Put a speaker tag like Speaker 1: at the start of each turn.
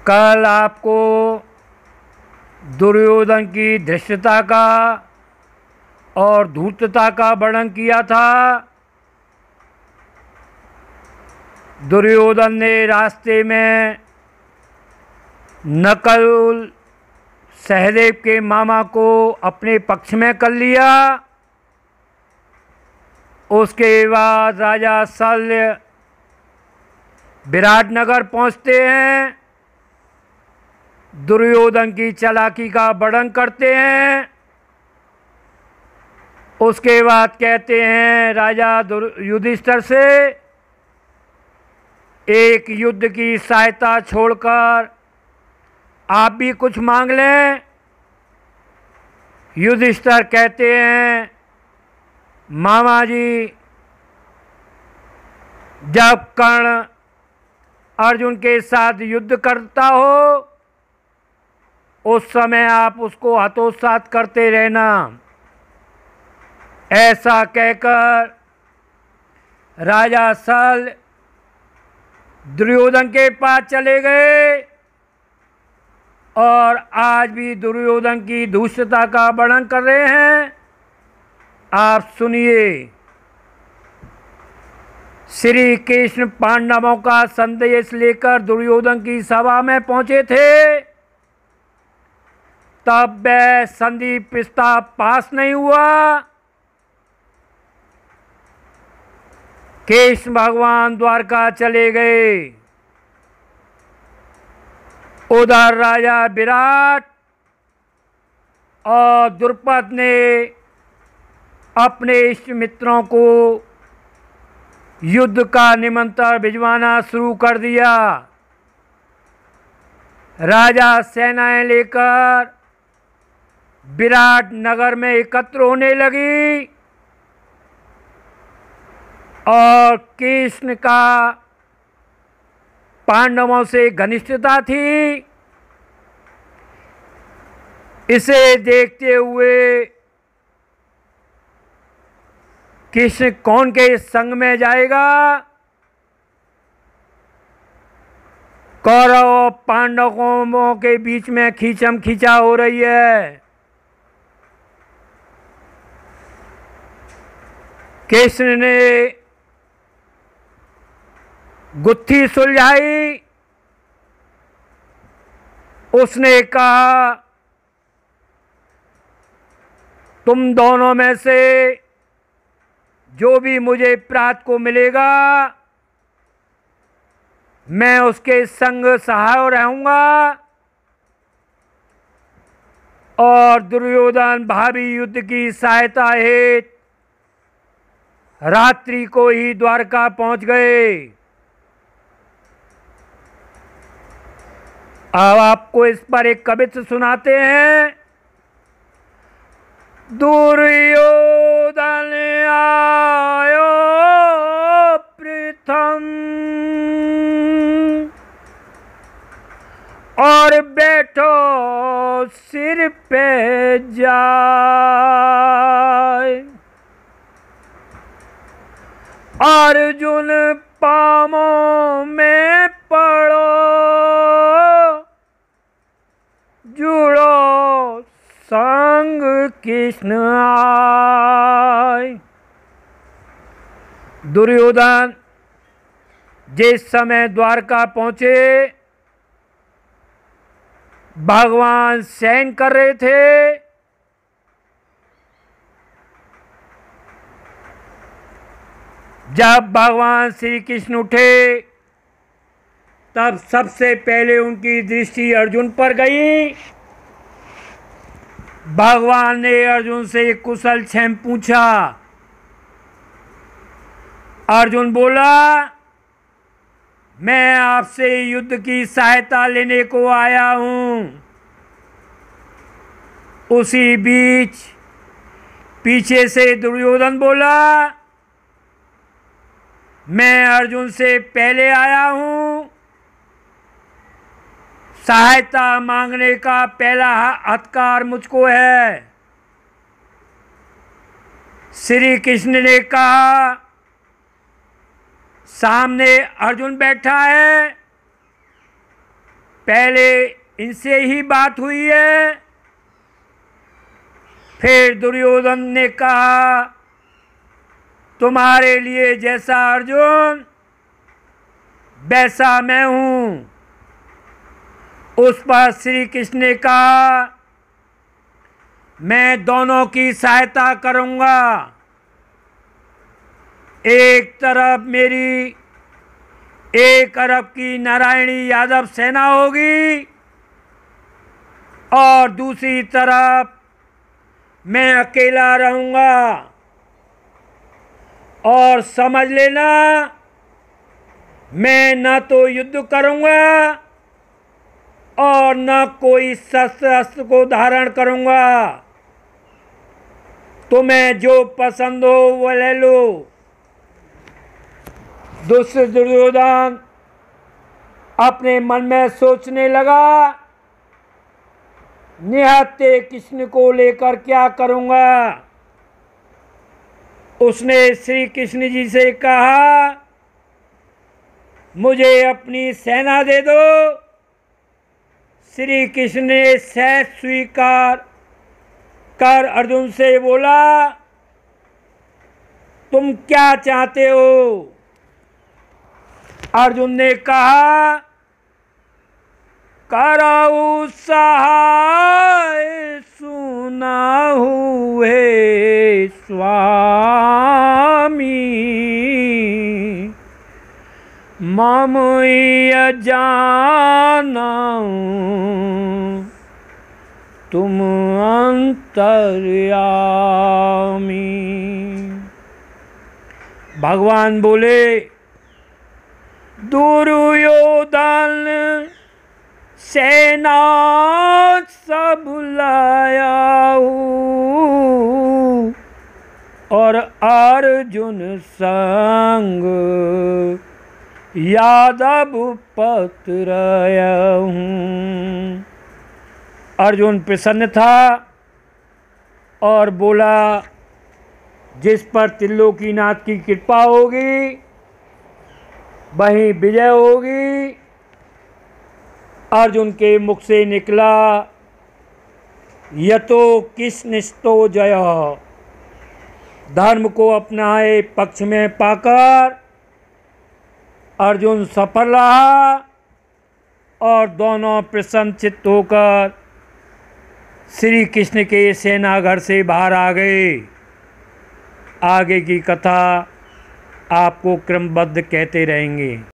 Speaker 1: कल आपको दुर्योधन की धृष्टता का और धूर्तता का वर्णन किया था। दुर्योधन ने रास्ते में नकुल सहदेव के मामा को अपने पक्ष में कर लिया। उसके बाद राजा शल्य विराटनगर पहुंचते हैं, दुर्योधन की चालाकी का वर्णन करते हैं। उसके बाद कहते हैं राजा युधिष्ठिर से एक युद्ध की सहायता छोड़कर आप भी कुछ मांग लें। युधिष्ठिर कहते हैं मामा जी, जब कर्ण अर्जुन के साथ युद्ध करता हो उस समय आप उसको हतोत्साहित करते रहना। ऐसा कहकर राजा शल्य दुर्योधन के पास चले गए और आज भी दुर्योधन की धूर्तता का वर्णन कर रहे हैं। आप सुनिए। श्री कृष्ण पांडवों का संदेश लेकर दुर्योधन की सभा में पहुंचे थे, तब वह संधि प्रस्ताव पास नहीं हुआ। कृष्ण भगवान द्वारका चले गए। उधर राजा विराट और द्रुपद ने अपने इष्ट मित्रों को युद्ध का निमंत्रण भिजवाना शुरू कर दिया। राजा सेनाएं लेकर विराट नगर में एकत्र होने लगी और कृष्ण का पांडवों से घनिष्ठता थी। इसे देखते हुए कृष्ण कौन के संग में जाएगा, कौरव और पांडवों के बीच में खींचम खींचा हो रही है। कृष्ण ने गुत्थी सुलझाई। उसने कहा तुम दोनों में से जो भी मुझे प्रात को मिलेगा मैं उसके संग सहाय रहूंगा और दुर्योधन भावी युद्ध की सहायता हेतु रात्रि को ही द्वारका पहुंच गए। अब आपको इस पर एक कविता सुनाते हैं। दुर्योधन आयो प्रथम और बैठो सिर पे जाए, अर्जुन पामों में पड़ो जुड़ो संग कृष्ण आए। दुर्योधन जिस समय द्वारका पहुंचे भगवान शयन कर रहे थे। जब भगवान श्री कृष्ण उठे तब सबसे पहले उनकी दृष्टि अर्जुन पर गई। भगवान ने अर्जुन से कुशल क्षेम पूछा। अर्जुन बोला मैं आपसे युद्ध की सहायता लेने को आया हूं। उसी बीच पीछे से दुर्योधन बोला मैं अर्जुन से पहले आया हूं, सहायता मांगने का पहला अधिकार मुझको है। श्री कृष्ण ने कहा सामने अर्जुन बैठा है, पहले इनसे ही बात हुई है। फिर दुर्योधन ने कहा, तुम्हारे लिए जैसा अर्जुन वैसा मैं हूं। उस पर श्री कृष्ण ने कहा, मैं दोनों की सहायता करूंगा। एक तरफ मेरी 1 अरब की नारायणी यादव सेना होगी और दूसरी तरफ मैं अकेला रहूंगा। और समझ लेना, मैं न तो युद्ध करूंगा और न कोई शस्त्र को धारण करूंगा। तुम्हें जो पसंद हो वो ले लो। दूसरे दुर्योधन अपने मन में सोचने लगा, निहत्थे कृष्ण को लेकर क्या करूंगा। उसने श्री कृष्ण जी से कहा, मुझे अपनी सेना दे दो। श्री कृष्ण ने सैफ स्वीकार कर अर्जुन से बोला, तुम क्या चाहते हो। अर्जुन ने कहा, करऊ सहाय सुना हुए स्वामी, मम ये जानऊ तुम अंतर्यामी। भगवान बोले, दुर्योधन सेना सब लाया हूँ और अर्जुन संग यादव पत्रया हूँ। अर्जुन प्रसन्न था और बोला, जिस पर त्रिलोकीनाथ की कृपा होगी वहीं विजय होगी। अर्जुन के मुख से निकला, यतो कृष्णस्तो जय। धर्म को अपनाए पक्ष में पाकर अर्जुन सफल रहा और दोनों प्रसन्नचित्त होकर श्री कृष्ण के सेनाघर से बाहर आ गए। आगे की कथा आपको क्रमबद्ध कहते रहेंगे।